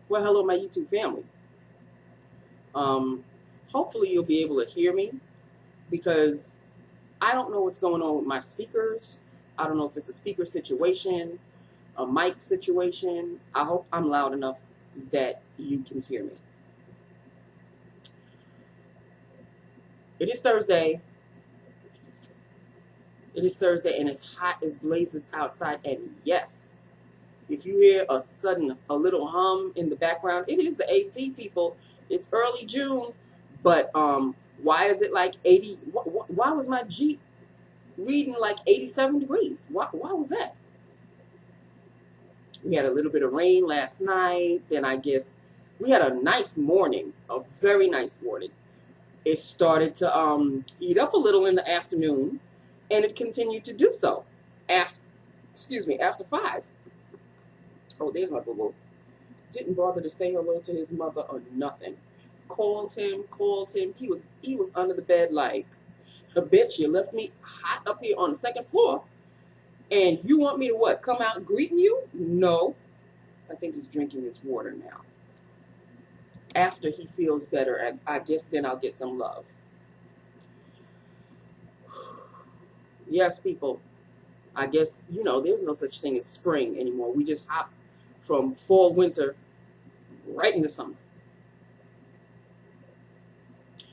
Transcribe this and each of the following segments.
Well, hello, my YouTube family. Um, Hopefully, you'll be able to hear me because I don't know what's going on with my speakers. I don't know if it's a speaker situation, a mic situation. I hope I'm loud enough that you can hear me. It is Thursday. It is Thursday, and it's hot as blazes outside. And yes, if you hear a little hum in the background, it is the AC, people. It's early June, but why is it like 80? Why was my Jeep reading like 87 degrees? Why was that? We had a little bit of rain last night. Then I guess we had a nice morning, a very nice morning. It started to heat up a little in the afternoon, and it continued to do so after, after 5. Oh, there's my boo boo. Didn't bother to say hello to his mother or nothing. Called him. He was under the bed like, a bitch, you left me hot up here on the second floor, and you want me to what? Come out greeting you? No. I think he's drinking his water now. After he feels better, I guess then I'll get some love. Yes, people. I guess, there's no such thing as spring anymore. We just hop from fall, winter, right into summer.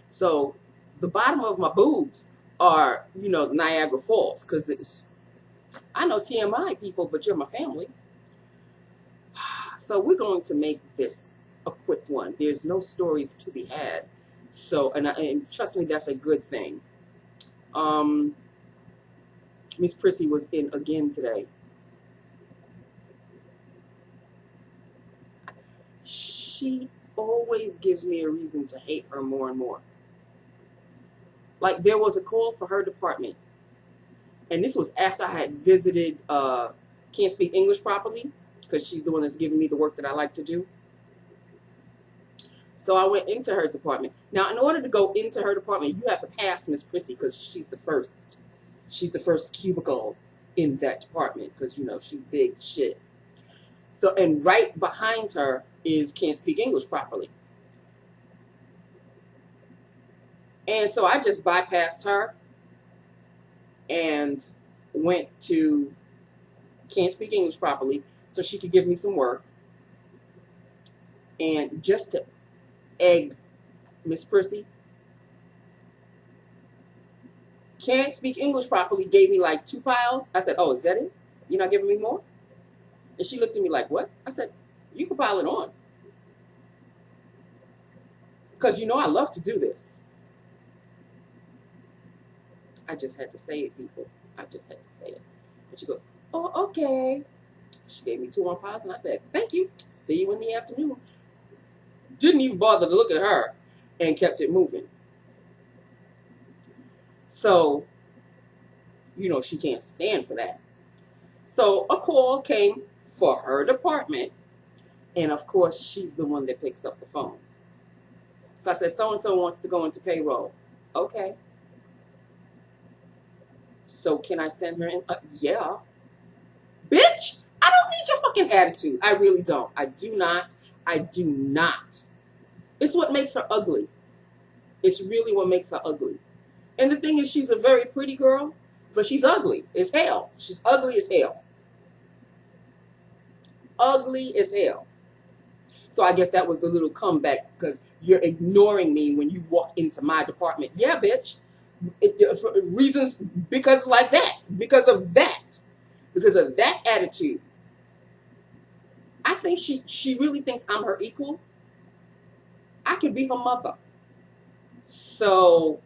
So the bottom of my boobs are, Niagara Falls, because I know TMI, people, but you're my family. So we're going to make this a quick one. There's no stories to be had. So, and trust me, that's a good thing. Miss Prissy was in again today. She always gives me a reason to hate her more and more. Like, there was a call for her department, and this was after I had visited Can't Speak English Properly, because she's the one that's giving me the work that I like to do. So I went into her department. Now, in order to go into her department, you have to pass Miss Prissy because she's the first. She's the first cubicle in that department because, she's big shit. So, and right behind her is Can't Speak English Properly. And so I just bypassed her and went to Can't Speak English Properly so she could give me some work. And just to egg Miss Prissy, Can't Speak English Properly gave me like 2 piles. I said, oh, is that it? You're not giving me more? And she looked at me like, what? I said, you can pile it on. Because I love to do this. I just had to say it, people. I just had to say it. And she goes, oh, okay. She gave me 2 more piles, and I said, thank you. See you in the afternoon. Didn't even bother to look at her and kept it moving. So, she can't stand for that. So a call came for her department, and of course, she's the one that picks up the phone. So I said, so-and-so wants to go into payroll. Okay. So can I send her in? Yeah. Bitch, I don't need your fucking attitude. I really don't. I do not. I do not. It's what makes her ugly. It's really what makes her ugly. And the thing is, she's a very pretty girl, but she's ugly as hell. She's ugly as hell. Ugly as hell. So I guess that was the little comeback because you're ignoring me when you walk into my department. Yeah, bitch. For reasons because like that. Because of that attitude. I think she really thinks I'm her equal. I could be her mother. So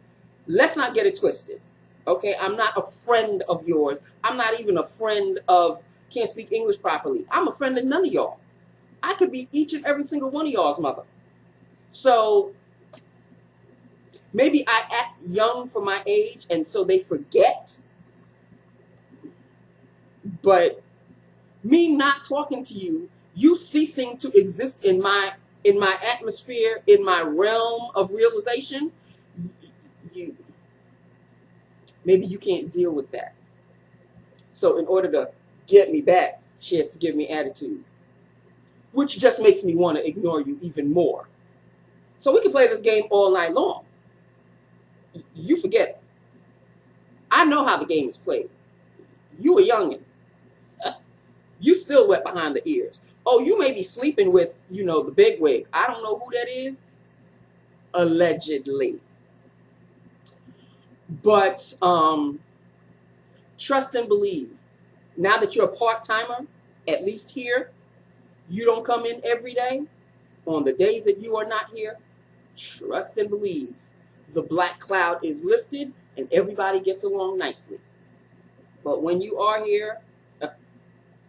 let's not get it twisted. Okay, I'm not a friend of yours. I'm not even a friend of Can't Speak English Properly. I'm a friend of none of y'all. I could be each and every single one of y'all's mother. So maybe I act young for my age, and so they forget. But me not talking to you, you ceasing to exist in my atmosphere, in my realm of realization, you maybe you can't deal with that. So in order to get me back, she has to give me attitude. which just makes me want to ignore you even more. So we can play this game all night long. You forget, I know how the game is played. You a youngin'. You still wet behind the ears. Oh, you may be sleeping with, the big wig. I don't know who that is. Allegedly. But trust and believe. Now that you're a part-timer, at least here, you don't come in every day. On the days that you are not here, trust and believe. The black cloud is lifted and everybody gets along nicely. But when you are here,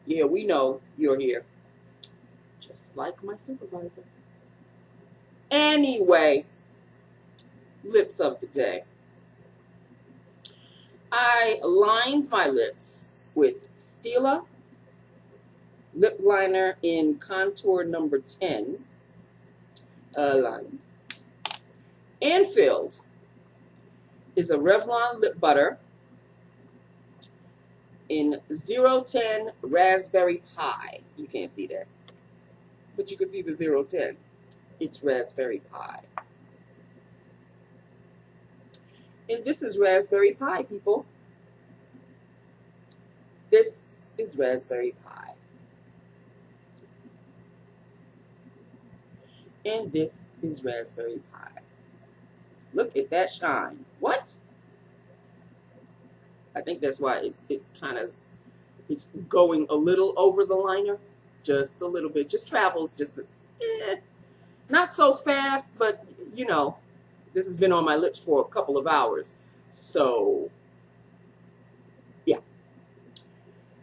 yeah, we know you're here. Just like my supervisor. Anyway, lips of the day. I lined my lips with Stila lip liner in contour number 10. Lined. And filled is a Revlon lip butter in 010 Raspberry Pie. You can't see that, but you can see the 010. It's Raspberry Pie. And this is Raspberry Pie, people. This is Raspberry Pie. And this is Raspberry Pie. Look at that shine. What? I think that's why it kind of is going a little over the liner. Just a little bit. Just travels just not so fast, but this has been on my lips for a couple of hours. So, yeah.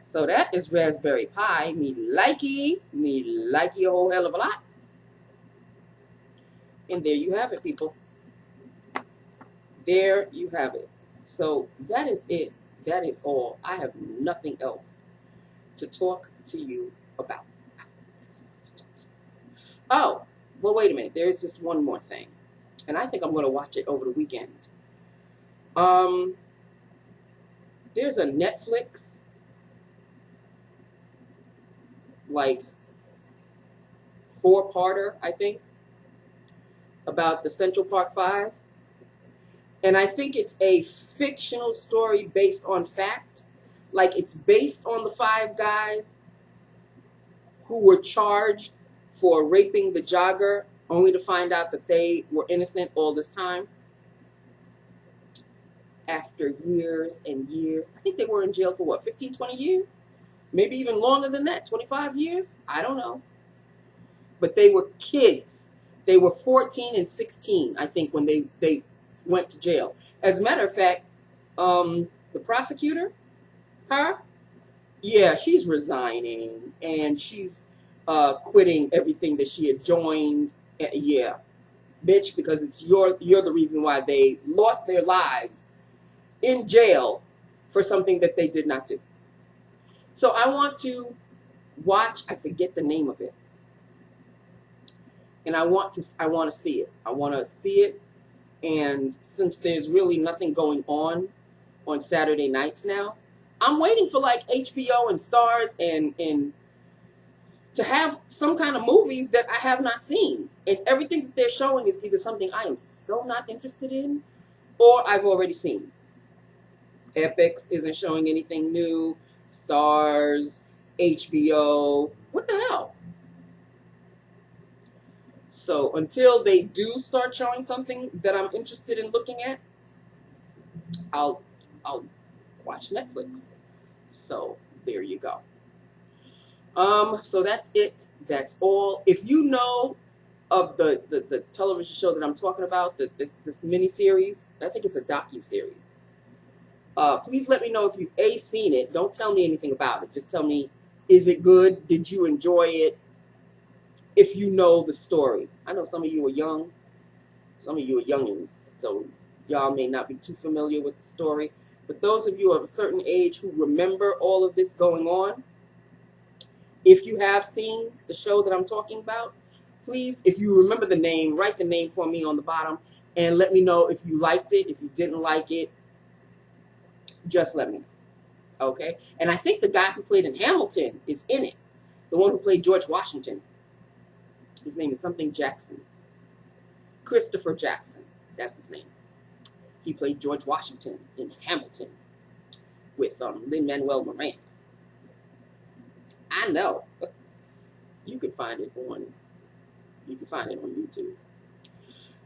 So that is Raspberry Pie. Me likey a whole hell of a lot. And there you have it, people. There you have it. So that is it. That is all. I have nothing else to talk to you about. Oh, well, wait a minute. There is just one more thing. And I think I'm going to watch it over the weekend. There's a Netflix, like, 4-parter, I think, about the Central Park 5. And I think it's a fictional story based on fact. Like, it's based on the 5 guys who were charged for raping the jogger, only to find out that they were innocent all this time. After years and years. I think they were in jail for what, 15, 20 years? Maybe even longer than that, 25 years? I don't know. But they were kids. They were 14 and 16, I think, when they went to jail. As a matter of fact, the prosecutor, yeah, she's resigning, and she's quitting everything that she had joined. Yeah, bitch, because you're the reason why they lost their lives in jail for something that they did not do. So I want to watch. I forget the name of it, and I want to see it. I want to see it. And since there's really nothing going on Saturday nights now, I'm waiting for like HBO and Stars and to have some kind of movies that I have not seen. And everything that they're showing is either something I am so not interested in or I've already seen. Epix isn't showing anything new. Stars, HBO, what the hell? So until they do start showing something that I'm interested in looking at, I'll watch Netflix. So there you go. So that's it. That's all. If you know of the television show that I'm talking about, this mini-series, I think it's a docu-series. Please let me know if you've seen it. Don't tell me anything about it. Just tell me, is it good? Did you enjoy it? If you know the story. I know some of you are young. Some of you are youngins, so y'all may not be too familiar with the story. But those of you of a certain age who remember all of this going on, if you have seen the show that I'm talking about, please, if you remember the name, write the name for me on the bottom and let me know if you liked it. If you didn't like it, just let me know. Okay? And I think the guy who played in Hamilton is in it. The one who played George Washington. His name is something Jackson. Christopher Jackson. That's his name. He played George Washington in Hamilton with Lin-Manuel Miranda. I know. You can find it on YouTube.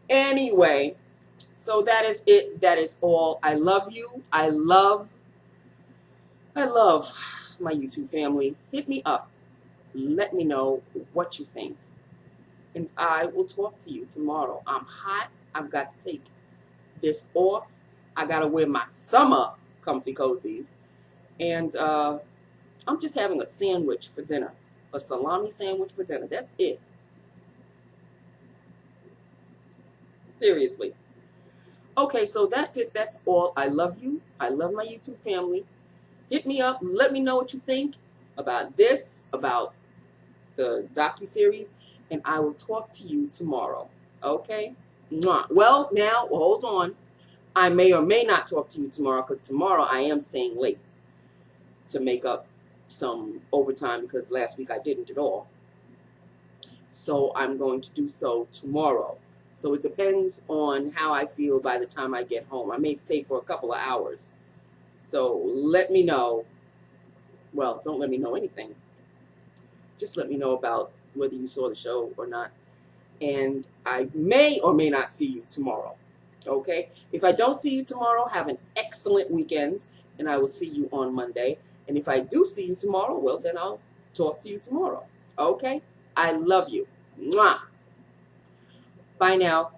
Anyway, so that is it. That is all. I love you. I love my YouTube family. Hit me up. Let me know what you think. And I will talk to you tomorrow. I'm hot. I've got to take this off. I got to wear my summer comfy cozies. And I'm just having a sandwich for dinner. A salami sandwich for dinner. That's it. Seriously. Okay, so that's it. That's all. I love you. I love my YouTube family. Hit me up. Let me know what you think about this, about the docu-series, and I will talk to you tomorrow. Okay? Mwah. Well, now, hold on. I may or may not talk to you tomorrow, because tomorrow I am staying late to make up some overtime, because last week I didn't at all. So I'm going to do so tomorrow. So it depends on how I feel by the time I get home. I may stay for a couple of hours. So let me know. Well, don't let me know anything. Just let me know about whether you saw the show or not. And I may or may not see you tomorrow. Okay? If I don't see you tomorrow, have an excellent weekend. And I will see you on Monday. And if I do see you tomorrow, well, then I'll talk to you tomorrow. Okay? I love you. Mwah. Bye now.